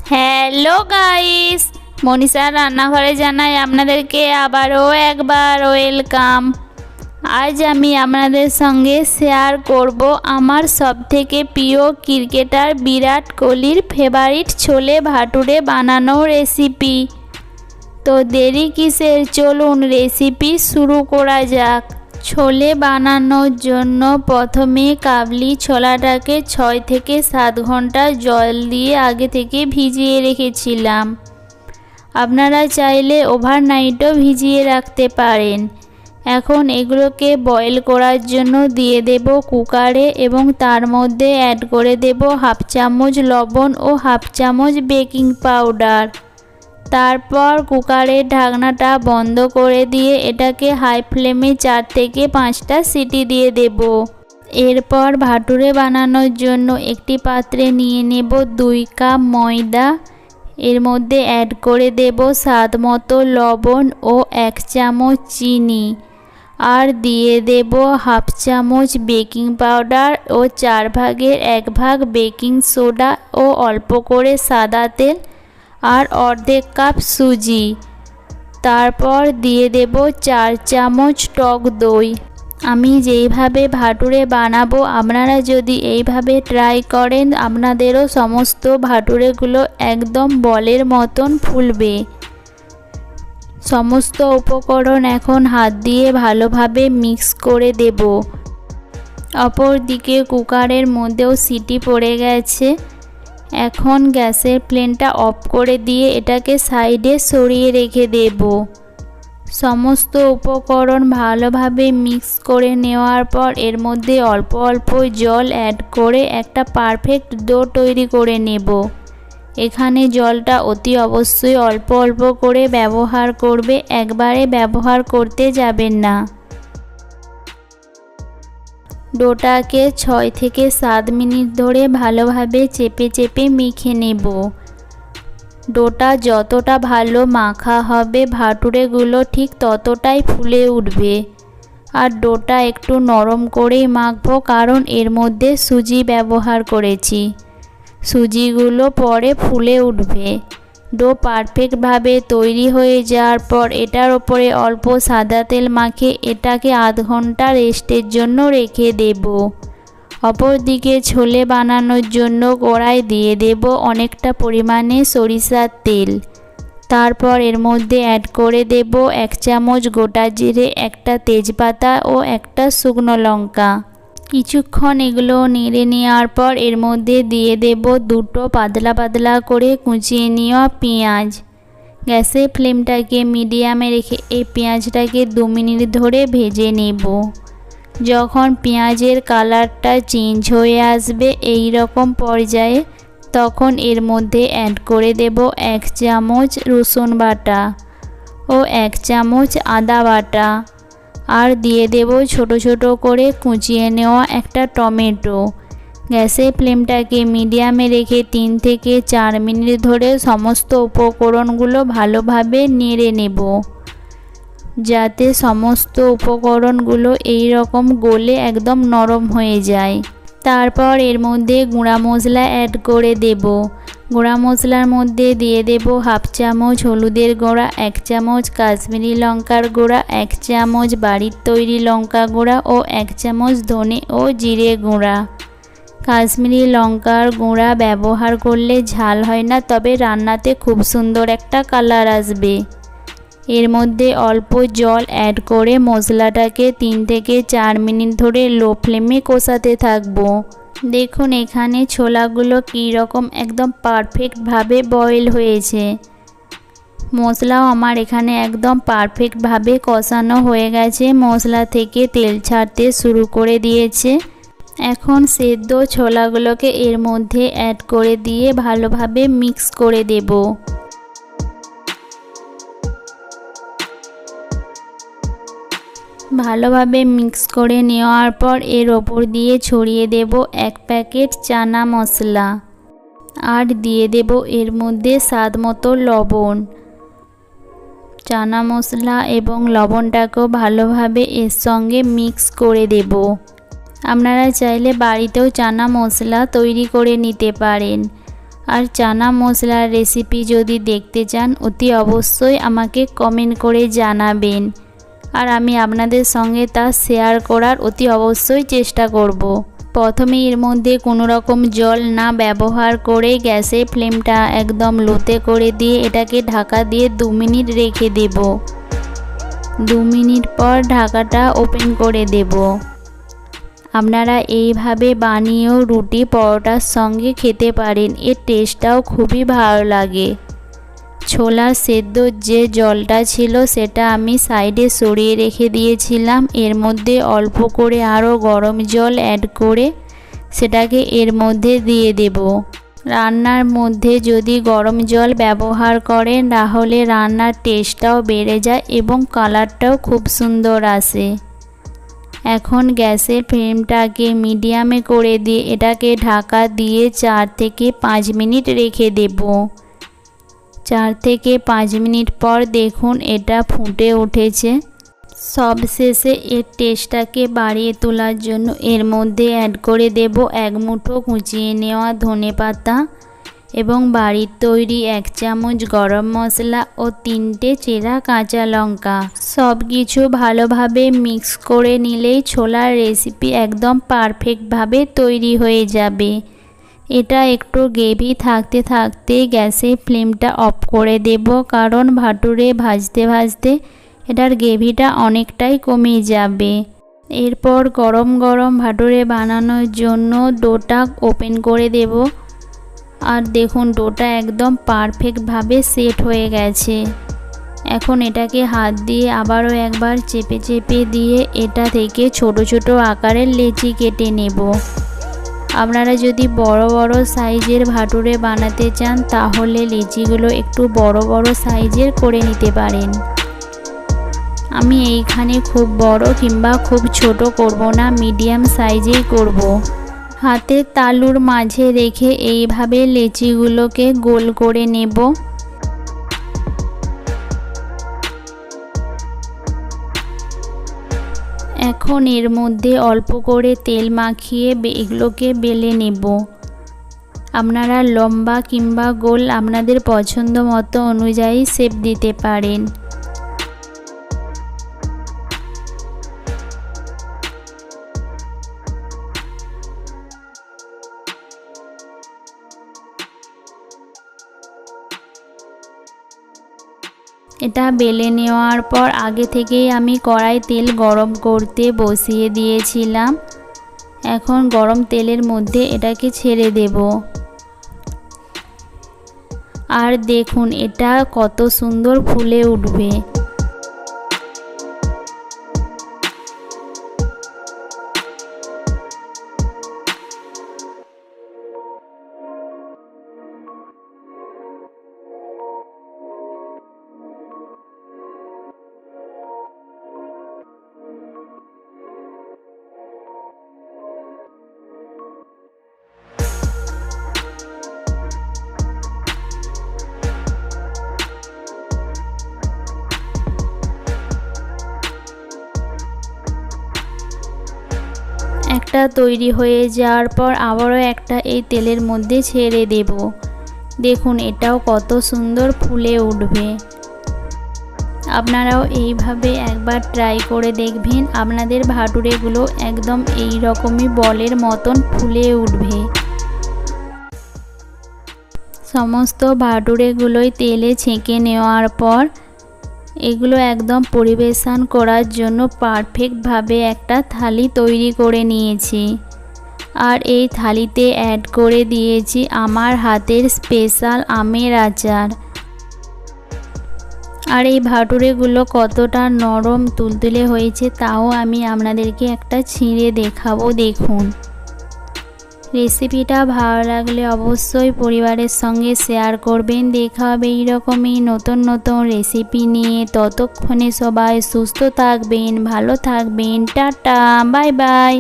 Hello guys, মনীষার রান্নাঘরে জানাই আপনাদেরকে আবারও একবার ওয়েলকাম। আজ আমি আপনাদের সঙ্গে শেয়ার করব আমার সবথেকে প্রিয় ক্রিকেটার বিরাট কোহলির ফেভারিট ছোলে ভাটুরে বানানোর রেসিপি। তো দেরি কিসের, চলুন রেসিপি শুরু করা যাক। ছোলে বানানোর জন্য প্রথমে কাবলি ছোলাটাকে 6 থেকে 7 ঘন্টা জল দিয়ে আগে থেকে ভিজিয়ে রেখেছিলাম। আপনারা চাইলে ওভারনাইটও ভিজিয়ে রাখতে পারেন। এখন এগুলোকে বয়েল করার জন্য দিয়ে দেব কুকারে এবং তার মধ্যে অ্যাড করে দেব 1/2 চামচ লবণ ও 1/2 চামচ বেকিং পাউডার। তারপর কুকারের ঢাকনাটা বন্ধ করে দিয়ে এটাকে হাই ফ্লেমে 4 থেকে 5টা সিটি দিয়ে দেব। এরপর ভাটুরে বানানোর জন্য একটি পাত্রে নিয়ে নেব 2 কাপ ময়দা। এর মধ্যে অ্যাড করে দেব স্বাদ মতো লবণ ও 1 চামচ চিনি, আর দিয়ে দেব 1/2 চামচ বেকিং পাউডার ও 4 ভাগের 1 ভাগ বেকিং সোডা ও অল্প করে সাদা তেল আর অর্ধেক কাপ সুজি। তারপর দিয়ে দেব 4 চামচ টক দই। আমি যেইভাবে ভাটুরে বানাবো আপনারা যদি এইভাবে ট্রাই করেন আপনাদেরও সমস্ত ভাটুরেগুলো একদম বলের মতন ফুলবে। সমস্ত উপকরণ এখন হাত দিয়ে ভালোভাবে মিক্স করে দেব। অপর দিকে কুকারের মধ্যেও সিটি পড়ে গেছে। এখন গ্যাসের ফ্লেমটা অফ করে দিয়ে এটাকে সাইডে সরিয়ে রেখে দেব। সমস্ত উপকরণ ভালোভাবে মিক্স করে নেওয়ার পর এর মধ্যে অল্প অল্প জল অ্যাড করে একটা পারফেক্ট ডো তৈরি করে নেব। এখানে জলটা অতি অবশ্যই অল্প অল্প করে ব্যবহার করবে, একবারে ব্যবহার করতে যাবেন না। ডোটাকে 6 থেকে 7 মিনিট ধরে ভালোভাবে চেপে চেপে মেখে নেব। ডোটা যতটা ভালো মাখা হবে ভাটুরেগুলো ঠিক ততটাই ফুলে উঠবে। আর ডোটা একটু নরম করেই মাখবো, কারণ এর মধ্যে সুজি ব্যবহার করেছি। সুজিগুলো পরে ফুলে উঠবে। ডো পারফেক্টভাবে তৈরি হয়ে যাওয়ার পর এটার ওপরে অল্প সাদা তেল মাখে এটাকে আধ ঘন্টা রেস্টের জন্য রেখে দেব। অপরদিকে ছোলে বানানোর জন্য কড়াই দিয়ে দেব অনেকটা পরিমাণে সরিষার তেল। তারপর এর মধ্যে অ্যাড করে দেব 1 চামচ গোটা জিরে, একটা তেজপাতা ও একটা শুকনো লঙ্কা। কিছুক্ষণ এগুলো নেড়ে নেওয়ার পর এর মধ্যে দিয়ে দেব 2টো পাতলা পাতলা করে কুচিয়ে নেওয়া পেঁয়াজ। গ্যাসের ফ্লেমটাকে মিডিয়ামে রেখে এই পেঁয়াজটাকে 2 মিনিট ধরে ভেজে নেব। যখন পেঁয়াজের কালারটা চেঞ্জ হয়ে আসবে এই রকম পর্যায়ে, তখন এর মধ্যে অ্যাড করে দেব 1 চামচ রসুন বাটা ও 1 চামচ আদা বাটা, আর দিয়ে দেব ছোট ছোট করে কুচিয়ে নেওয়া একটা টমেটো। গ্যাসের ফ্লেমটাকে মিডিয়ামে রেখে 3 থেকে 4 মিনিট ধরে সমস্ত উপকরণগুলো ভালোভাবে নেড়ে নেব, যাতে সমস্ত উপকরণগুলো এই রকম গলে একদম নরম হয়ে যায়। তারপর এর মধ্যে গুঁড়া মশলা অ্যাড করে দেব। গুঁড়া মশলার মধ্যে দিয়ে দেব 1/2 চামচ হলুদের গুঁড়া, 1 চামচ কাশ্মীরি লঙ্কার গুঁড়া, 1 চামচ বাড়ির তৈরি লঙ্কা গুঁড়া ও 1 চামচ ধনে ও জিরে গুঁড়া। কাশ্মীরি লঙ্কার গুঁড়া ব্যবহার করলে ঝাল হয় না, তবে রান্নাতে খুব সুন্দর একটা কালার আসবে। এর মধ্যে অল্প জল অ্যাড করে মশলাটাকে 3 থেকে 4 মিনিট ধরে লো ফ্লেমে কষাতে থাকবো। দেখুন এখানে ছোলাগুলো কীরকম একদম পারফেক্টভাবে বয়েল হয়েছে। মশলাও আমার এখানে একদম পারফেক্টভাবে কষানো হয়ে গেছে। মশলা থেকে তেল ছাড়তে শুরু করে দিয়েছে। এখন সেদ্ধ ছোলাগুলোকে এর মধ্যে অ্যাড করে দিয়ে ভালোভাবে মিক্স করে দেব। ভালোভাবে মিক্স করে নেওয়ার পর এর ওপর দিয়ে ছড়িয়ে দেব 1 প্যাকেট চানা মশলা, আর দিয়ে দেব এর মধ্যে স্বাদ মতো লবণ। চানা মশলা এবং লবণটাকেও ভালোভাবে এর সঙ্গে মিক্স করে দেব। আপনারা চাইলে বাড়িতেও চানা মশলা তৈরি করে নিতে পারেন। আর চানা মশলার রেসিপি যদি দেখতে চান অতি অবশ্যই আমাকে কমেন্ট করে জানাবেন, আর আমি আপনাদের সঙ্গে তা শেয়ার করার অতি অবশ্যই চেষ্টা করব। প্রথমে এর মধ্যে কোনো রকম জল না ব্যবহার করে গ্যাসের ফ্লেমটা একদম লোতে করে দিয়ে এটাকে ঢাকা দিয়ে 2 মিনিট রেখে দেব। 2 মিনিট পর ঢাকাটা ওপেন করে দেব। আপনারা এইভাবে বানিয়েও রুটি পরোটার সঙ্গে খেতে পারেন, এর টেস্টটাও খুবই ভালো লাগে। ছোলা সেদ্ধর যে জলটা ছিল সেটা আমি সাইডে সরিয়ে রেখে দিয়েছিলাম। এর মধ্যে অল্প করে আরও গরম জল অ্যাড করে সেটাকে এর মধ্যে দিয়ে দেব। রান্নার মধ্যে যদি গরম জল ব্যবহার করেন তাহলে রান্নার টেস্টটাও বেড়ে যায় এবং কালারটাও খুব সুন্দর আসে। এখন গ্যাসের ফ্লেমটাকে মিডিয়ামে করে দিয়ে এটাকে ঢাকা দিয়ে 4 থেকে 5 মিনিট রেখে দেব। 4 থেকে 5 মিনিট পর দেখুন এটা ফুটে উঠেছে। সবশেষে এর টেস্টটাকে বাড়িয়ে তোলার জন্য এর মধ্যে অ্যাড করে দেব 1 মুঠো কুচিয়ে নেওয়া ধনেপাতা এবং বাড়ির তৈরি 1 চামচ গরম মশলা ও 3টে চেরা কাঁচা লঙ্কা। সব কিছু ভালোভাবে মিক্স করে নিলেই ছোলার রেসিপি একদম পারফেক্টভাবে তৈরি হয়ে যাবে। এটা একটু গ্রেভি থাকতে থাকতে গ্যাসের ফ্লেমটা অফ করে দেব, কারণ ভাটুরে ভাজতে ভাজতে এটার গ্রেভিটা অনেকটাই কমে যাবে। এরপর গরম গরম ভাটুরে বানানোর জন্য ডোটা ওপেন করে দেব। আর দেখুন ডোটা একদম পারফেক্টভাবে সেট হয়ে গেছে। এখন এটাকে হাত দিয়ে আবারও একবার চেপে চেপে দিয়ে এটা থেকে ছোট ছোট আকারের লেচি কেটে নেব। আপনারা যদি বড় বড় সাইজের ভাটুরে বানাতে চান তাহলে লেচিগুলো একটু বড় বড় সাইজের করে নিতে পারেন। আমি এইখানে খুব বড় কিংবা খুব ছোট করব না, মিডিয়াম সাইজেই করব। হাতের তালুর মাঝে রেখে এইভাবে লেচিগুলোকে গোল করে নেব। এখন এর মধ্যে অল্প করে তেল মাখিয়ে এগুলোকে বেলে নেব। আপনারা লম্বা কিংবা গোল আপনাদের পছন্দ মতো অনুযায়ী শেপ দিতে পারেন। এটা বেলে নেওয়ার পর আগে থেকেই আমি কড়াই তেল গরম করতে বসিয়ে দিয়েছিলাম। এখন গরম তেলের মধ্যে এটাকে ছেড়ে দেব। আর দেখুন এটা কত সুন্দর ফুলে উঠবে। একটা তৈরি হয়ে যাওয়ার পর আবারও একটা এই তেলের মধ্যে ছেড়ে দেব। দেখুন এটাও কত সুন্দর ফুলে উঠবে। আপনারাও এইভাবে একবার ট্রাই করে দেখবেন, আপনাদের ভাটুরেগুলো একদম এই রকমই বলের মতন ফুলে উঠবে। সমস্ত ভাটুরেগুলোই তেলে ছেঁকে নেওয়ার পর এগুলো একদম পরিবেশন করার জন্য পারফেক্টভাবে একটা থালি তৈরি করে নিয়েছি। আর এই থালিতে অ্যাড করে দিয়েছি আমার হাতের স্পেশাল আমের আচার। আর এই ভাটুরেগুলো কতটা নরম তুলতুলে হয়েছে তাও আমি আপনাদেরকে একটা ছিঁড়ে দেখাবো। দেখুন রেসিপিটা ভালো লাগলে অবশ্যই পরিবারের সঙ্গে শেয়ার করবেন। দেখা হবে এইরকমই নতুন নতুন রেসিপি নিয়ে। ততক্ষণে সবাই সুস্থ থাকবেন, ভালো থাকবেন। Tata, bye bye.